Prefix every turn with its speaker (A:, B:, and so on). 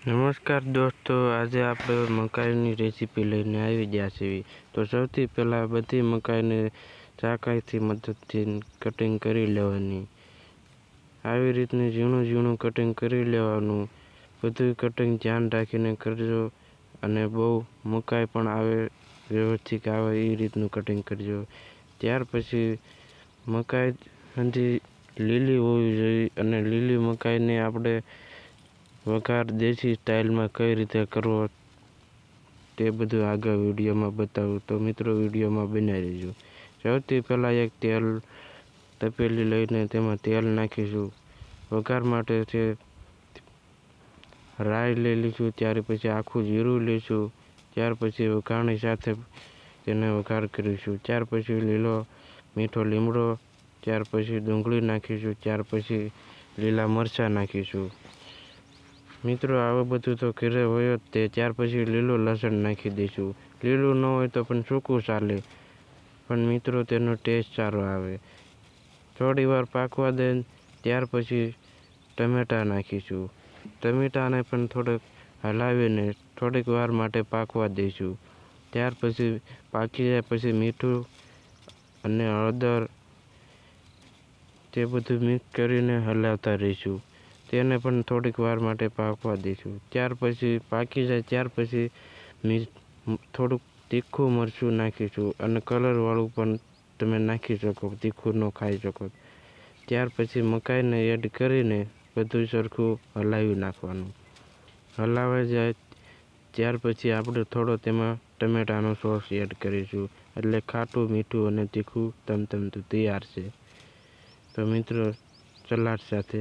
A: નમસ્કાર દોસ્તો, આજે આપણે મકાઈની રેસીપી લઈને આવી ગયા છીએ। તો સૌથી પહેલાં બધી મકાઈને ચાકાઈથી મદદથી કટિંગ કરી લેવાની। આવી રીતની ઝીણું ઝીણું કટિંગ કરી લેવાનું। બધું કટિંગ ધ્યાન રાખીને કરજો અને બહુ મકાઈ પણ આવે વ્યવસ્થિત આવે એ રીતનું કટિંગ કરજો। ત્યાર પછી મકાઈ હજી લીલી હોવી જોઈએ અને લીલી મકાઈને આપણે વઘાર દેશી સ્ટાઇલમાં કઈ રીતે કરવો તે બધું આગળ વિડીયોમાં બતાવું, તો મિત્રો વિડીયોમાં બનાવી રહેજો। સૌથી પહેલાં એક તેલ તપેલી લઈને તેમાં તેલ નાખીશું। વઘાર માટે છે રાઈ લઈ લઈશું, ત્યાર પછી આખું જીરું લઈશું, ત્યાર પછી વઘારની સાથે તેને વઘાર કરીશું। ત્યાર પછી લીલો મીઠો લીમડો, ત્યાર પછી ડુંગળી નાખીશું, ત્યાર પછી લીલા મરચાં નાખીશું। મિત્રો આવું બધું તો ઘરે હોય જ તે। ત્યાર પછી લીલું લસણ નાખી દઈશું। લીલું ન હોય તો પણ સૂકું ચાલે, પણ મિત્રો તેનો ટેસ્ટ સારો આવે। થોડી વાર પાકવા દે, ત્યાર પછી ટમેટાં નાખીશું। ટમેટાને પણ થોડુંક હલાવીને થોડીક વાર માટે પાકવા દઈશું। ત્યાર પછી પાકી જાય પછી મીઠું અને હળદર તે બધું મિક્સ કરીને હલાવતા રહીશું। તેને પણ થોડીક વાર માટે પાકવા દઈશું। ત્યાર પછી પાકી જાય ત્યાર પછી થોડુંક તીખું મરચું નાખીશું અને કલરવાળું પણ તમે નાખી શકો, તીખું ન ખાઈ શકો। ત્યાર પછી મકાઈને એડ કરીને બધું સરખું હલાવી નાખવાનું। હલાવાઈ જાય ત્યાર પછી આપણે થોડો તેમાં ટમેટાનો સોસ એડ કરીશું, એટલે ખાટું મીઠું અને તીખું તમતમતું તૈયાર છે। તો મિત્રો સલાડ સાથે